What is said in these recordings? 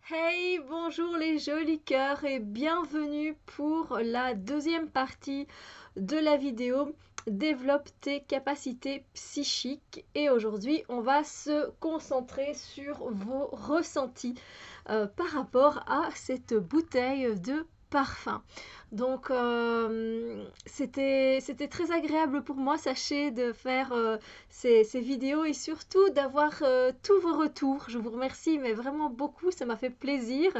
Hey, bonjour les jolis cœurs et bienvenue pour la deuxième partie de la vidéo Développe tes capacités psychiques. Et aujourd'hui, on va se concentrer sur vos ressentis par rapport à cette bouteille de parfum. Donc, c'était très agréable pour moi, sachez, de faire ces vidéos et surtout d'avoir tous vos retours. Je vous remercie, mais vraiment beaucoup, ça m'a fait plaisir.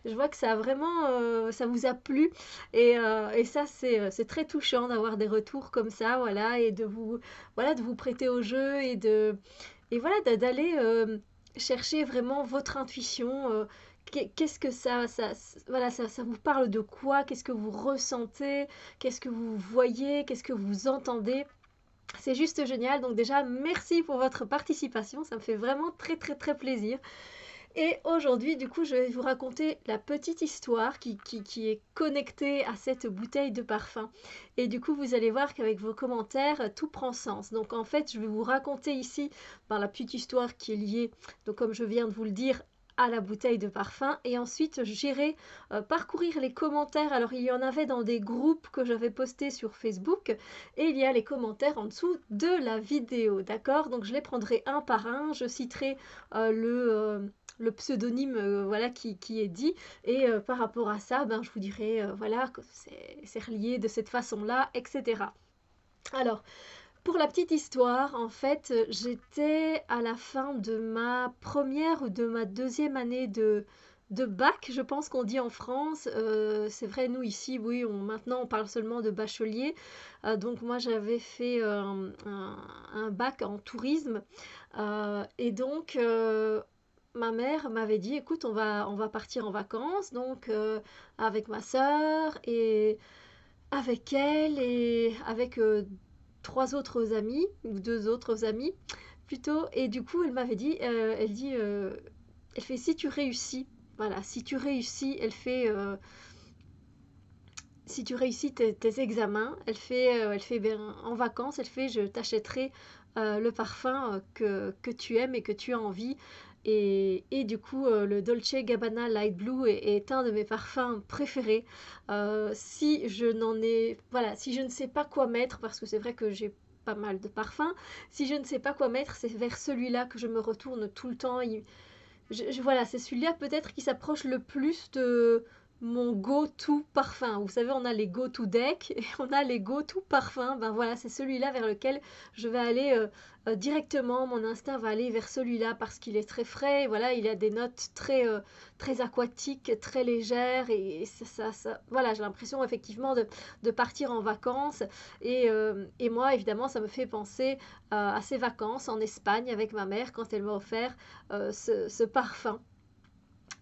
Je vois que ça a vraiment, ça vous a plu et ça, c'est très touchant d'avoir des retours comme ça, voilà, et voilà, de vous prêter au jeu et voilà, d'aller chercher vraiment votre intuition. Qu'est-ce que voilà, ça vous parle de quoi? Qu'est-ce que vous ressentez? Qu'est-ce que vous voyez? Qu'est-ce que vous entendez? C'est juste génial. Donc déjà, merci pour votre participation. Ça me fait vraiment très très très plaisir. Et aujourd'hui, du coup, je vais vous raconter la petite histoire qui est connectée à cette bouteille de parfum. Et du coup, vous allez voir qu'avec vos commentaires, tout prend sens. Donc en fait, je vais vous raconter ici la petite histoire qui est liée, donc comme je viens de vous le dire, à la bouteille de parfum. Et ensuite, j'irai parcourir les commentaires. Alors, il y en avait dans des groupes que j'avais postés sur Facebook. Et il y a les commentaires en dessous de la vidéo. D'accord? Donc, je les prendrai un par un. Je citerai le pseudonyme voilà, qui est dit. Et par rapport à ça, ben, je vous dirai voilà, que c'est relié de cette façon-là, etc. Alors, pour la petite histoire, en fait, j'étais à la fin de ma première ou de ma deuxième année de bac, je pense qu'on dit en France. C'est vrai, nous ici, oui, maintenant on parle seulement de bachelier. Donc moi j'avais fait un bac en tourisme. Et donc ma mère m'avait dit, écoute, on va partir en vacances, donc avec ma sœur et avec elle et avec trois autres amis, ou deux autres amis plutôt. Et du coup, elle m'avait dit, elle fait si tu réussis, voilà, si tu réussis, si tu réussis tes examens, elle fait ben, en vacances, elle fait je t'achèterai le parfum que tu aimes et que tu as envie. Et du coup, le Dolce Gabbana Light Blue est un de mes parfums préférés. Si je n'en ai, voilà, si je ne sais pas quoi mettre, parce que c'est vrai que j'ai pas mal de parfums, si je ne sais pas quoi mettre, c'est vers celui-là que je me retourne tout le temps. Voilà, c'est celui-là peut-être qui s'approche le plus de mon go-to parfum. Vous savez, on a les go-to deck et on a les go-to parfums. Ben voilà, c'est celui-là vers lequel je vais aller directement. Mon instinct va aller vers celui-là parce qu'il est très frais. Voilà, il a des notes très aquatiques, très légères et voilà, j'ai l'impression effectivement de partir en vacances. Et moi, évidemment, ça me fait penser à ces vacances en Espagne avec ma mère quand elle m'a offert ce parfum.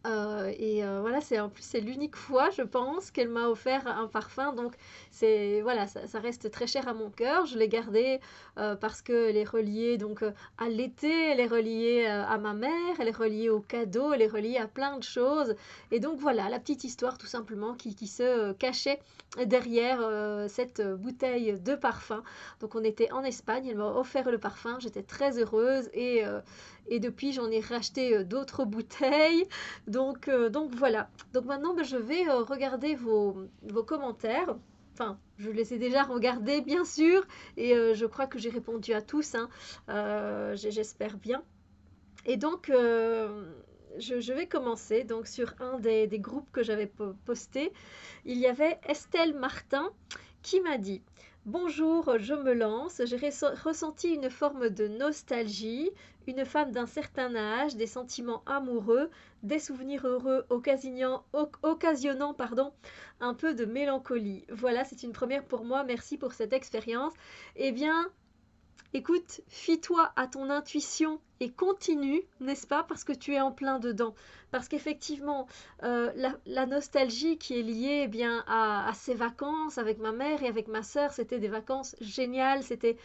Voilà, c'est en plus c'est l'unique fois, je pense, qu'elle m'a offert un parfum. Donc c'est voilà, ça reste très cher à mon cœur. Je l'ai gardé parce qu'elle est reliée donc à l'été, elle est reliée à ma mère, elle est reliée au cadeau, elle est reliée à plein de choses. Et donc voilà, la petite histoire tout simplement qui se cachait derrière cette bouteille de parfum. Donc on était en Espagne, elle m'a offert le parfum, j'étais très heureuse et depuis j'en ai racheté d'autres bouteilles. Donc voilà. Donc maintenant, ben, je vais regarder vos commentaires. Enfin, je les ai déjà regardés, bien sûr, et je crois que j'ai répondu à tous, hein. J'espère bien. Et donc, je vais commencer. Donc, sur un des groupes que j'avais posté, il y avait Estelle Martin qui m'a dit: Bonjour, je me lance. J'ai ressenti une forme de nostalgie, une femme d'un certain âge, des sentiments amoureux, des souvenirs heureux occasionnant pardon, un peu de mélancolie. Voilà, c'est une première pour moi. Merci pour cette expérience. Eh bien, écoute, fie-toi à ton intuition et continue, n'est-ce pas? Parce que tu es en plein dedans. Parce qu'effectivement, la nostalgie qui est liée eh bien, à ces vacances avec ma mère et avec ma sœur, c'était des vacances géniales, c'était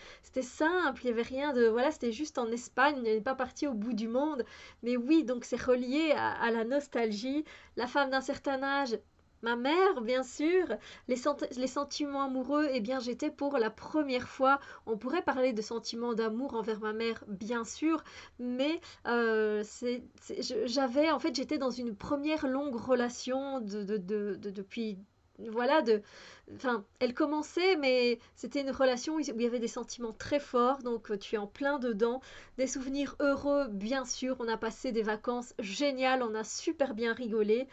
simple, il n'y avait rien de... Voilà, c'était juste en Espagne, on n'est pas parti au bout du monde. Mais oui, donc c'est relié à la nostalgie. La femme d'un certain âge, Ma mère, bien sûr, les sentiments amoureux, eh bien, j'étais pour la première fois. On pourrait parler de sentiments d'amour envers ma mère, bien sûr, mais j'avais, en fait, j'étais dans une première longue relation depuis, voilà, enfin, elle commençait, mais c'était une relation où il y avait des sentiments très forts, donc tu es en plein dedans. Des souvenirs heureux, bien sûr. On a passé des vacances géniales, on a super bien rigolé.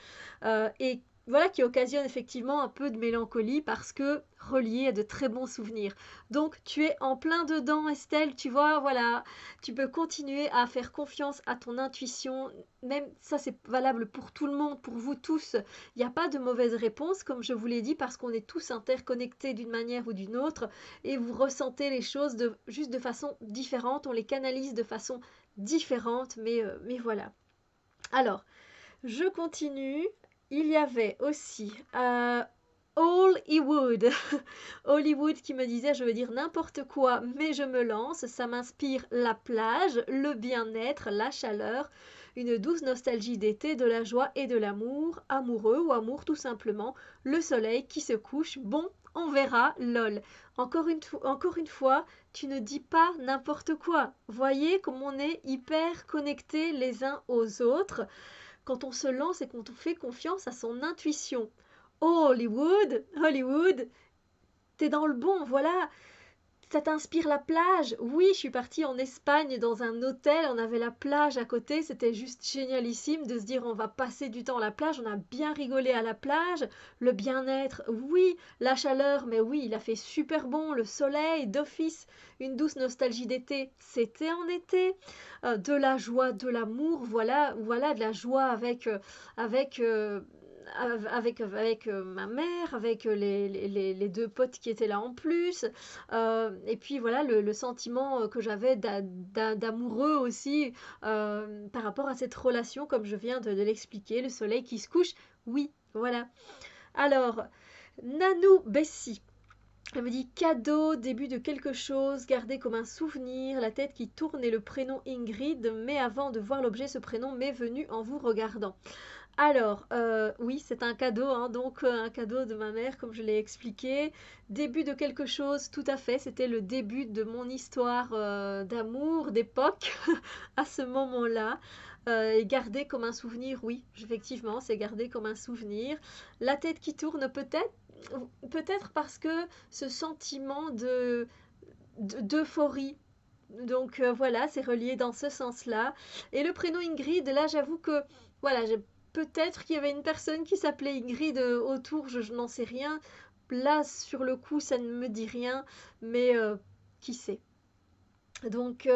Et voilà qui occasionne effectivement un peu de mélancolie parce que relié à de très bons souvenirs. Donc tu es en plein dedans Estelle, tu vois, voilà, tu peux continuer à faire confiance à ton intuition, même ça c'est valable pour tout le monde, pour vous tous. Il n'y a pas de mauvaise réponse comme je vous l'ai dit parce qu'on est tous interconnectés d'une manière ou d'une autre et vous ressentez les choses juste de façon différente, on les canalise de façon différente, mais voilà. Alors, je continue. Il y avait aussi Hollywood. Hollywood qui me disait, je veux dire n'importe quoi, mais je me lance. Ça m'inspire la plage, le bien-être, la chaleur, une douce nostalgie d'été, de la joie et de l'amour, amoureux ou amour tout simplement, le soleil qui se couche. Bon, on verra, lol. Encore une fois, tu ne dis pas n'importe quoi. Voyez comme on est hyper connectés les uns aux autres quand on se lance et quand on fait confiance à son intuition. Oh, Hollywood, Hollywood, t'es dans le bon, voilà. Ça t'inspire la plage? Oui, je suis partie en Espagne dans un hôtel, on avait la plage à côté, c'était juste génialissime de se dire on va passer du temps à la plage, on a bien rigolé à la plage, le bien-être, oui, la chaleur, mais oui, il a fait super bon, le soleil, d'office, une douce nostalgie d'été, c'était en été, de la joie, de l'amour, voilà, voilà, de la joie avec, euh, avec ma mère, avec les deux potes qui étaient là en plus. Et puis voilà, le sentiment que j'avais d'amoureux aussi par rapport à cette relation, comme je viens de l'expliquer, le soleil qui se couche. Oui, voilà. Alors, Nanou Bessie. Elle me dit cadeau, début de quelque chose, gardé comme un souvenir, la tête qui tourne et le prénom Ingrid, mais avant de voir l'objet, ce prénom m'est venu en vous regardant. Alors, oui, c'est un cadeau, hein, donc un cadeau de ma mère, comme je l'ai expliqué. Début de quelque chose, tout à fait. C'était le début de mon histoire d'amour, d'époque, à ce moment-là. Et gardé comme un souvenir, oui, effectivement, c'est gardé comme un souvenir. La tête qui tourne, peut-être parce que ce sentiment d'euphorie. Donc voilà, c'est relié dans ce sens-là. Et le prénom Ingrid, là, j'avoue que voilà, peut-être qu'il y avait une personne qui s'appelait Ingrid autour, je n'en sais rien. Là, sur le coup, ça ne me dit rien, mais qui sait. Donc,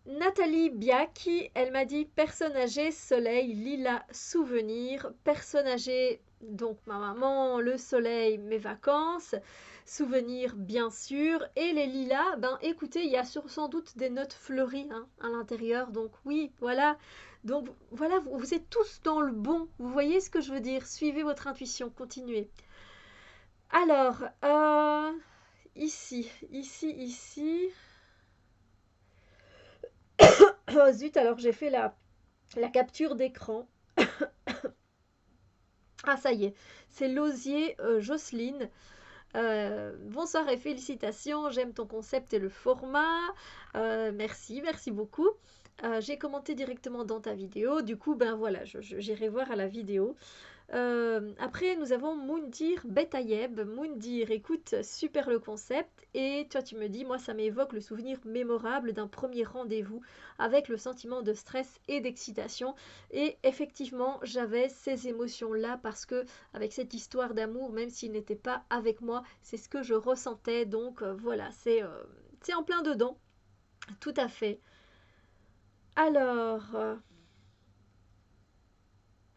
Nathalie Biaki, elle m'a dit personne âgée, soleil, lilas, souvenir. Personne âgée, donc ma maman, le soleil, mes vacances. Souvenir, bien sûr. Et les lilas, ben écoutez, il y a sans doute des notes fleuries hein, à l'intérieur. Donc oui, voilà. Donc voilà, vous êtes tous dans le bon. Vous voyez ce que je veux dire? Suivez votre intuition, continuez. Alors, ici. Oh zut, alors j'ai fait la capture d'écran. Ah, ça y est, c'est l'osier Jocelyne. Bonsoir et félicitations, j'aime ton concept et le format. Merci beaucoup. J'ai commenté directement dans ta vidéo, du coup, ben voilà, j'irai voir à la vidéo. Après, nous avons Moundir Betayeb. Moundir, écoute, super le concept. Et toi, tu me dis, moi, ça m'évoque le souvenir mémorable d'un premier rendez-vous avec le sentiment de stress et d'excitation. Et effectivement, j'avais ces émotions-là parce que, avec cette histoire d'amour, même s'il n'était pas avec moi, c'est ce que je ressentais. Donc, voilà, c'est en plein dedans. Tout à fait. Alors,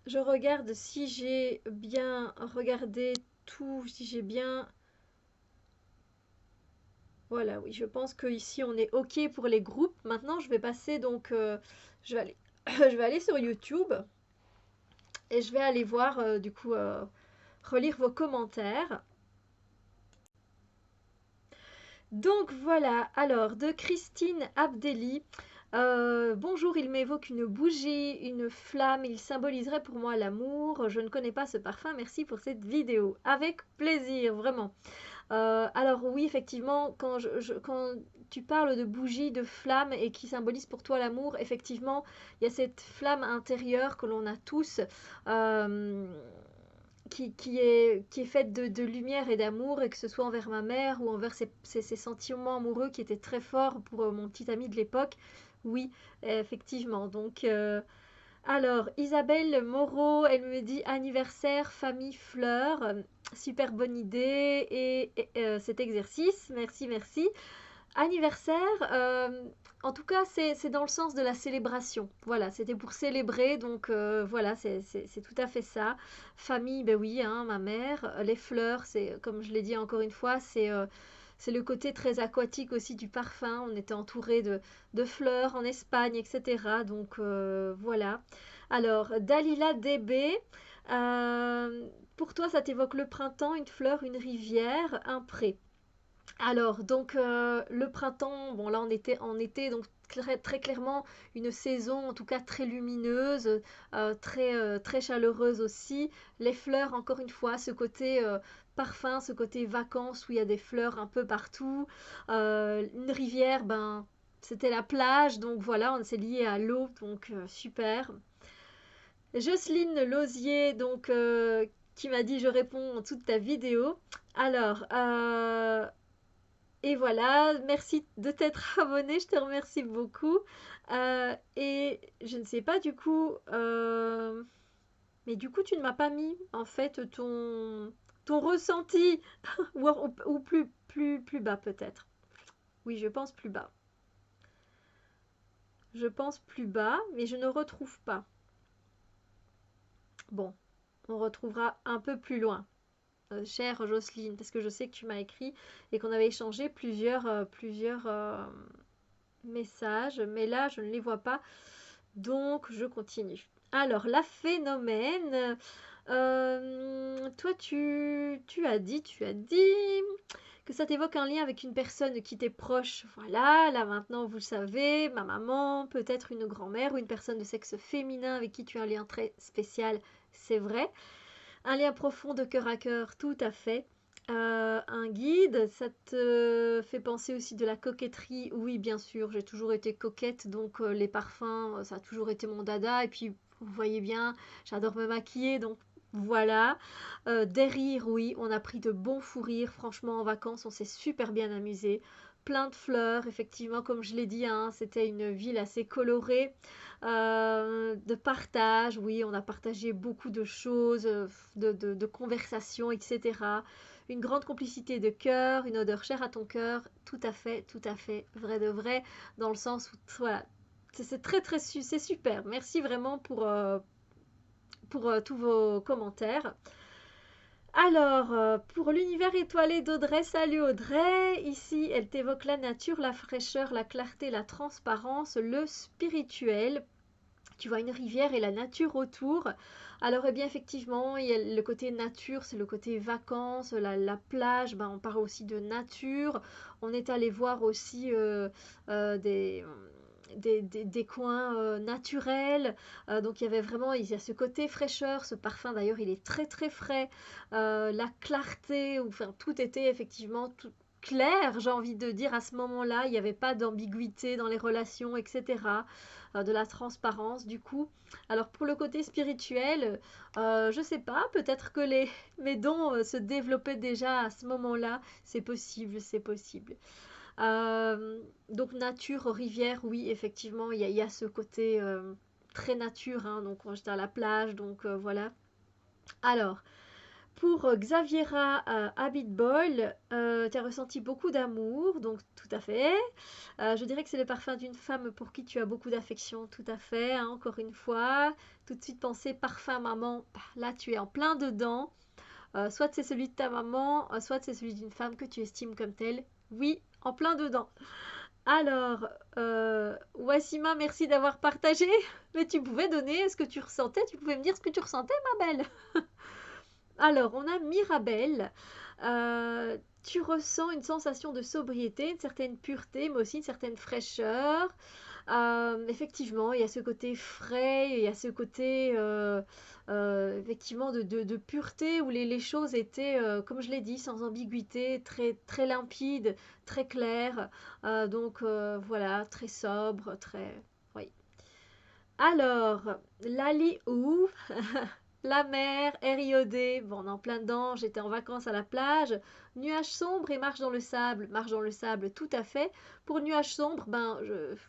je regarde si j'ai bien regardé tout, si j'ai bien... Voilà, oui, je pense qu'ici on est OK pour les groupes. Maintenant, je vais passer donc... je vais aller... je vais aller sur YouTube et je vais aller voir, du coup, relire vos commentaires. Donc voilà, alors de Christine Abdelli. Bonjour, il m'évoque une bougie, une flamme, il symboliserait pour moi l'amour. Je ne connais pas ce parfum, merci pour cette vidéo. Avec plaisir, vraiment. Alors oui, effectivement, quand tu parles de bougie, de flamme et qui symbolise pour toi l'amour, effectivement, il y a cette flamme intérieure que l'on a tous, euh, qui est faite de lumière et d'amour, et que ce soit envers ma mère ou envers ces sentiments amoureux qui étaient très forts pour mon petit ami de l'époque. Oui, effectivement. Donc, alors, Isabelle Moreau, elle me dit anniversaire, famille, fleurs. Super bonne idée et cet exercice. Merci, merci. Anniversaire, en tout cas, c'est dans le sens de la célébration. Voilà, c'était pour célébrer, donc voilà, c'est tout à fait ça. Famille, ben oui, hein, ma mère. Les fleurs, c'est, comme je l'ai dit encore une fois, c'est le côté très aquatique aussi du parfum. On était entouré de fleurs en Espagne, etc. Donc voilà. Alors, Dalila DB, pour toi, ça t'évoque le printemps, une fleur, une rivière, un pré. Alors, donc, le printemps, bon là on était en été, donc très clairement une saison en tout cas très lumineuse, très chaleureuse aussi. Les fleurs, encore une fois, ce côté parfum, ce côté vacances où il y a des fleurs un peu partout. Une rivière, ben c'était la plage, donc voilà, on s'est lié à l'eau, donc super. Jocelyne Lausier, donc qui m'a dit je réponds en dessous de ta vidéo. Alors, et voilà, merci de t'être abonné, je te remercie beaucoup. Et je ne sais pas du coup, mais du coup tu ne m'as pas mis en fait ton ressenti, ou plus bas peut-être. Oui, je pense plus bas. Je pense plus bas, mais je ne retrouve pas. Bon, on retrouvera un peu plus loin. Chère Jocelyne, parce que je sais que tu m'as écrit et qu'on avait échangé plusieurs messages, mais là je ne les vois pas, donc je continue. Alors, la phénomène, toi tu as dit que ça t'évoque un lien avec une personne qui t'est proche. Voilà, là maintenant vous le savez, ma maman, peut-être une grand-mère ou une personne de sexe féminin avec qui tu as un lien très spécial, c'est vrai. Un lien profond de cœur à cœur, tout à fait. Un guide, ça te fait penser aussi de la coquetterie. Oui, bien sûr, j'ai toujours été coquette, donc les parfums, ça a toujours été mon dada. Et puis, vous voyez bien, j'adore me maquiller, donc voilà. Des rires, oui, on a pris de bons fous rires. Franchement, en vacances, on s'est super bien amusé. Plein de fleurs, effectivement, comme je l'ai dit, hein, c'était une ville assez colorée. De partage, oui, on a partagé beaucoup de choses, de conversations, etc. Une grande complicité de cœur, une odeur chère à ton cœur, tout à fait, vrai de vrai, dans le sens où, voilà, c'est c'est super. Merci vraiment pour tous vos commentaires. Alors, pour l'univers étoilé d'Audrey, salut Audrey. Ici, elle t'évoque la nature, la fraîcheur, la clarté, la transparence, le spirituel. Tu vois une rivière et la nature autour. Alors, eh bien, effectivement, il y a le côté nature, c'est le côté vacances, la plage, ben, on parle aussi de nature. On est allé voir aussi des coins naturels. Donc, il y avait vraiment, il y a ce côté fraîcheur, ce parfum d'ailleurs, il est très frais. La clarté, enfin, tout était effectivement tout clair, j'ai envie de dire, à ce moment-là. Il n'y avait pas d'ambiguïté dans les relations, etc. De la transparence du coup. Alors pour le côté spirituel, je sais pas, peut-être que mes dons se développaient déjà à ce moment-là. C'est possible, c'est possible. Donc nature, rivière, oui, effectivement, il y a ce côté très nature, hein, donc j'étais à la plage, donc voilà. Alors, pour Xaviera Habitbol, tu as ressenti beaucoup d'amour, donc tout à fait. Je dirais que c'est le parfum d'une femme pour qui tu as beaucoup d'affection, tout à fait, hein, encore une fois. Tout de suite penser parfum maman, bah, là tu es en plein dedans. Soit c'est celui de ta maman, soit c'est celui d'une femme que tu estimes comme telle. Oui, en plein dedans. Alors, Wassima, merci d'avoir partagé. Mais tu pouvais donner ce que tu ressentais, tu pouvais me dire ce que tu ressentais, ma belle. Alors, on a Mirabelle. Tu ressens une sensation de sobriété, une certaine pureté, mais aussi une certaine fraîcheur. Effectivement, il y a ce côté frais, il y a ce côté effectivement de pureté où les choses étaient, comme je l'ai dit, sans ambiguïté, très, très limpides, très claires. Donc voilà, très sobre, très... Oui. Alors, Lali ou la mer, air iodé, bon, on est en plein dedans, j'étais en vacances à la plage, nuages sombres et marche dans le sable, tout à fait. Pour nuages sombres, ben,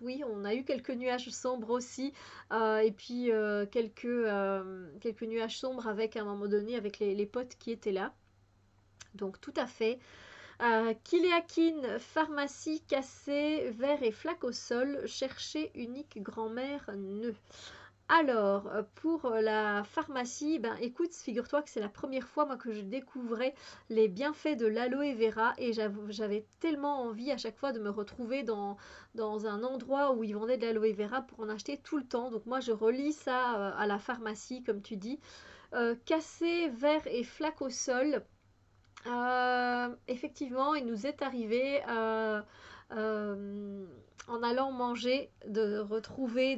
oui, on a eu quelques nuages sombres aussi, et puis quelques nuages sombres avec, à un moment donné, avec les potes qui étaient là. Donc, tout à fait. Kiliakin, pharmacie cassée, verre et flaque au sol, chercher unique grand-mère nœud. Alors, pour la pharmacie, ben écoute, figure-toi que c'est la première fois moi que je découvrais les bienfaits de l'aloe vera et j'avais tellement envie à chaque fois de me retrouver dans un endroit où ils vendaient de l'aloe vera pour en acheter tout le temps. Donc moi je relis ça à la pharmacie, comme tu dis. Casser verre et flaque au sol. Effectivement, il nous est arrivé euh, en allant manger de retrouver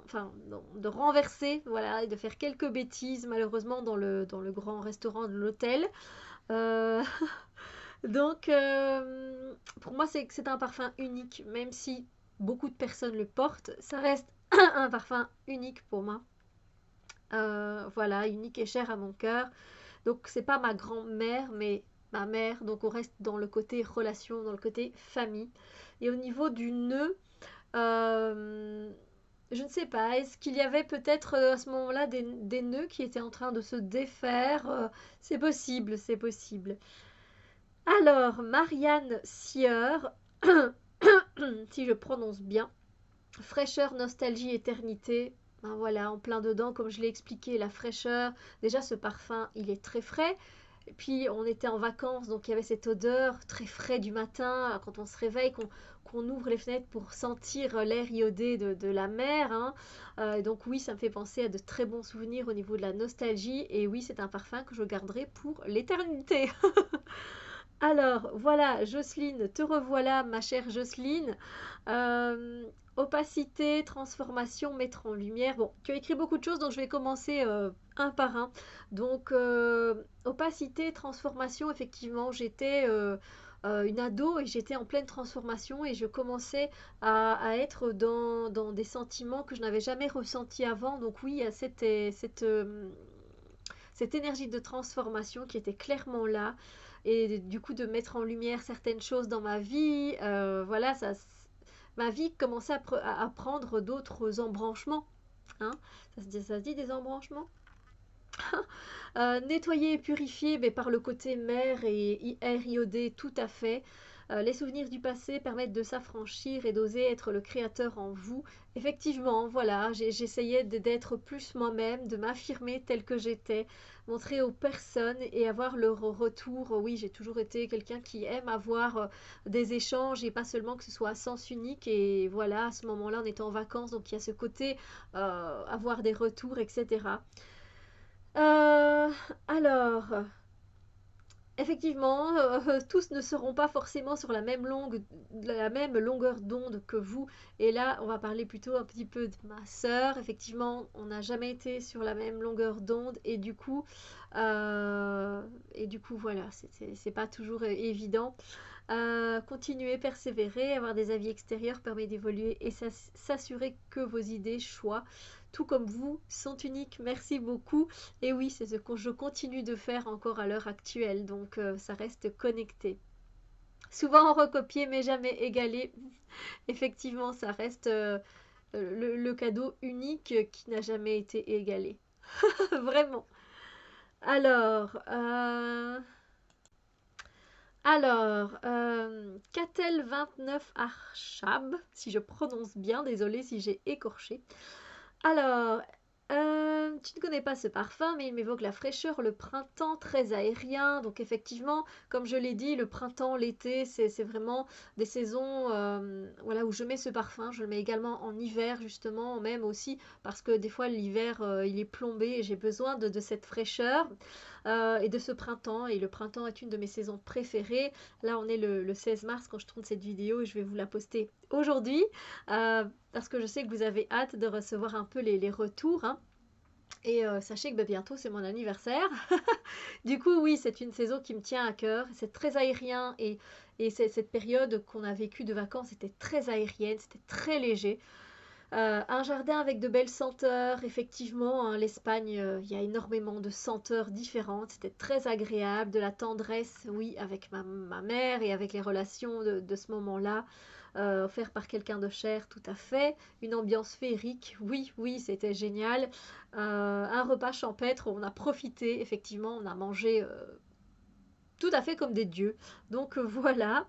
enfin, de renverser, voilà, et de faire quelques bêtises malheureusement dans le grand restaurant de l'hôtel. Euh, donc, pour moi, c'est un parfum unique, même si beaucoup de personnes le portent, ça reste un parfum unique pour moi. Voilà, unique et cher à mon cœur. Donc c'est pas ma grand-mère, mais ma mère. Donc on reste dans le côté relation, dans le côté famille. Et au niveau du nœud, euh, je ne sais pas, est-ce qu'il y avait peut-être à ce moment-là des nœuds qui étaient en train de se défaire? C'est possible, c'est possible. Alors, Marianne Sieur, si je prononce bien, fraîcheur, nostalgie, éternité. Ben voilà, en plein dedans, comme je l'ai expliqué, la fraîcheur. Déjà, ce parfum, il est très frais. Et puis, on était en vacances, donc il y avait cette odeur très frais du matin, quand on se réveille, qu'on ouvre les fenêtres pour sentir l'air iodé de la mer, hein. Donc oui, ça me fait penser à de très bons souvenirs au niveau de la nostalgie. Et oui, c'est un parfum que je garderai pour l'éternité. Alors, voilà, Jocelyne, te revoilà, ma chère Jocelyne. Euh, Opacité, transformation, mettre en lumière. Bon, tu as écrit beaucoup de choses, donc je vais commencer un par un. Donc, opacité, transformation, effectivement, j'étais une ado et j'étais en pleine transformation et je commençais à être dans des sentiments que je n'avais jamais ressentis avant. Donc oui, il y a cette énergie de transformation qui était clairement là et du coup de mettre en lumière certaines choses dans ma vie. Voilà, ma vie commençait à prendre d'autres embranchements. Hein. Ça se dit des embranchements. Nettoyer et purifier mais par le côté mer et air iodé, tout à fait. Les souvenirs du passé permettent de s'affranchir et d'oser être le créateur en vous. Effectivement, voilà, j'essayais d'être plus moi-même, de m'affirmer tel que j'étais, montrer aux personnes et avoir leur retour. Oui, j'ai toujours été quelqu'un qui aime avoir des échanges et pas seulement que ce soit à sens unique. Et voilà, à ce moment-là, on était en vacances, donc il y a ce côté avoir des retours, etc. Euh, alors, effectivement, tous ne seront pas forcément sur la même longueur d'onde que vous. Et là, on va parler plutôt un petit peu de ma sœur. Effectivement, on n'a jamais été sur la même longueur d'onde voilà, c'est pas toujours évident. Continuer, persévérer, avoir des avis extérieurs permet d'évoluer et s'assurer que vos idées, choix, tout comme vous, sont uniques. Merci beaucoup. Et oui, c'est ce que je continue de faire encore à l'heure actuelle, donc ça reste connecté. Souvent recopié mais jamais égalé. Effectivement, ça reste le cadeau unique qui n'a jamais été égalé. Vraiment. Alors, Catel 29 si je prononce bien, désolée si j'ai écorché. Alors, Tu ne connais pas ce parfum, mais il m'évoque la fraîcheur, le printemps, très aérien. Donc effectivement, comme je l'ai dit, le printemps, l'été, c'est vraiment des saisons voilà, où je mets ce parfum. Je le mets également en hiver, justement, même aussi parce que des fois l'hiver, il est plombé et j'ai besoin de cette fraîcheur et de ce printemps. Et le printemps est une de mes saisons préférées. Là, on est le 16 mars quand je tourne cette vidéo et je vais vous la poster aujourd'hui parce que je sais que vous avez hâte de recevoir un peu les retours, hein. Et sachez que bientôt c'est mon anniversaire. Du coup, oui, c'est une saison qui me tient à cœur. C'est très aérien et cette période qu'on a vécue de vacances était très aérienne, c'était très léger. Un jardin avec de belles senteurs, effectivement, hein, l'Espagne, il y a énormément de senteurs différentes, c'était très agréable, de la tendresse, oui, avec ma mère et avec les relations de ce moment-là, offert par quelqu'un de cher, tout à fait, une ambiance féerique, oui, oui, c'était génial. Un repas champêtre, on a profité, effectivement, on a mangé tout à fait comme des dieux, donc voilà.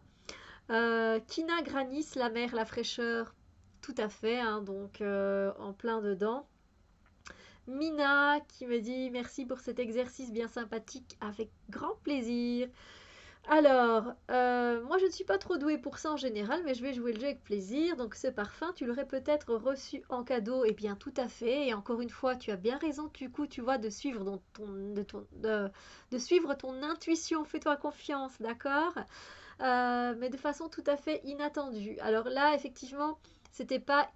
Kina Granis, la mer, la fraîcheur, tout à fait, hein, donc en plein dedans. Mina qui me dit merci pour cet exercice bien sympathique, avec grand plaisir. Alors, moi je ne suis pas trop douée pour ça en général, mais je vais jouer le jeu avec plaisir. Donc ce parfum, tu l'aurais peut-être reçu en cadeau, et bien tout à fait. Et encore une fois, tu as bien raison, du coup, tu vois, de suivre de suivre ton intuition. Fais-toi confiance, d'accord? Mais de façon tout à fait inattendue. Alors là, effectivement, c'était pas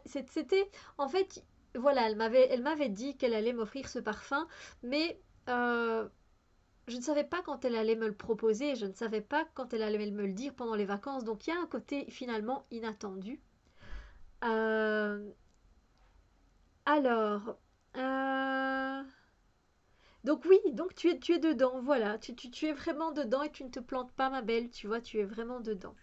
c'était en fait, voilà, elle m'avait dit qu'elle allait m'offrir ce parfum, mais je ne savais pas quand elle allait me le proposer, je ne savais pas quand elle allait me le dire pendant les vacances, donc il y a un côté finalement inattendu. Euh, alors, euh, donc oui, donc tu es dedans, voilà, tu es vraiment dedans et tu ne te plantes pas, ma belle, tu vois, tu es vraiment dedans.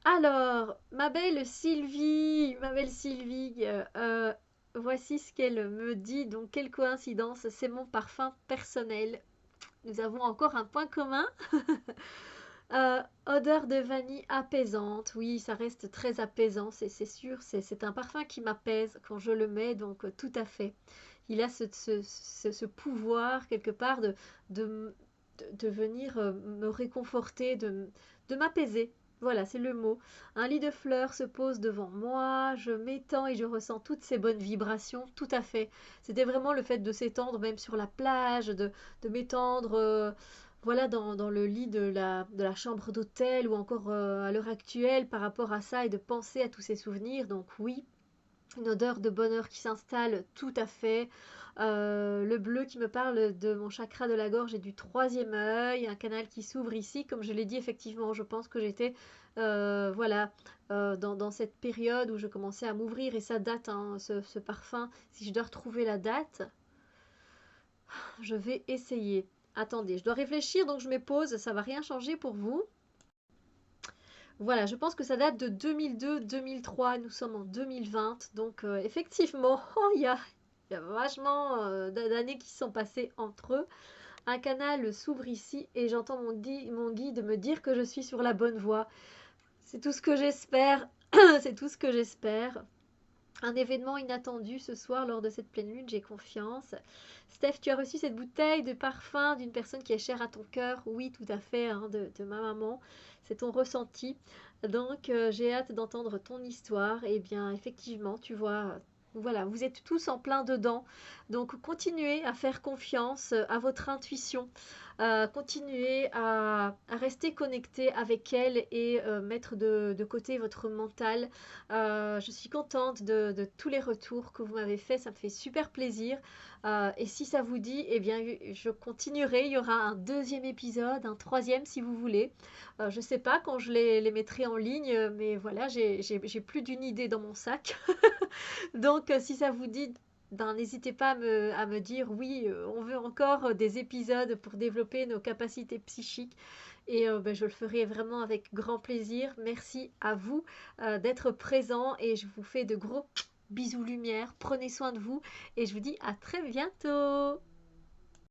Alors, ma belle Sylvie, voici ce qu'elle me dit. Donc, quelle coïncidence, c'est mon parfum personnel. Nous avons encore un point commun. Odeur de vanille apaisante. Oui, ça reste très apaisant, c'est sûr. C'est un parfum qui m'apaise quand je le mets, donc tout à fait. Il a ce pouvoir, quelque part, de, de venir me réconforter, de m'apaiser. Voilà, c'est le mot. Un lit de fleurs se pose devant moi, je m'étends et je ressens toutes ces bonnes vibrations, tout à fait. C'était vraiment le fait de s'étendre même sur la plage, de m'étendre voilà, dans le lit de la chambre d'hôtel ou encore à l'heure actuelle par rapport à ça et de penser à tous ces souvenirs. Donc oui, une odeur de bonheur qui s'installe, tout à fait. Le bleu qui me parle de mon chakra de la gorge et du troisième œil, un canal qui s'ouvre ici. Comme je l'ai dit, effectivement, je pense que j'étais voilà, dans cette période où je commençais à m'ouvrir et ça date, hein, ce parfum. Si je dois retrouver la date, je vais essayer. Attendez, je dois réfléchir, donc je me pose, ça va rien changer pour vous. Voilà, je pense que ça date de 2002-2003, nous sommes en 2020, donc effectivement, oh, il y a vachement d'années qui sont passées entre eux. Un canal s'ouvre ici et j'entends mon guide me dire que je suis sur la bonne voie. C'est tout ce que j'espère, c'est tout ce que j'espère. Un événement inattendu ce soir lors de cette pleine lune, j'ai confiance. Steph, tu as reçu cette bouteille de parfum d'une personne qui est chère à ton cœur. Oui, tout à fait, hein, de ma maman. C'est ton ressenti. Donc, j'ai hâte d'entendre ton histoire. Et bien, effectivement, tu vois, voilà, vous êtes tous en plein dedans. Donc, continuez à faire confiance à votre intuition. Continuez à rester connecté avec elle et mettre de côté votre mental. Je suis contente de tous les retours que vous m'avez fait, ça me fait super plaisir. Et si ça vous dit, eh bien, je continuerai. Il y aura un deuxième épisode, un troisième si vous voulez. Je ne sais pas quand je les mettrai en ligne, mais voilà, j'ai plus d'une idée dans mon sac. Donc, si ça vous dit, ben, n'hésitez pas à me dire oui, on veut encore des épisodes pour développer nos capacités psychiques. Et ben, je le ferai vraiment avec grand plaisir. Merci à vous d'être présents et je vous fais de gros bisous lumière. Prenez soin de vous et je vous dis à très bientôt.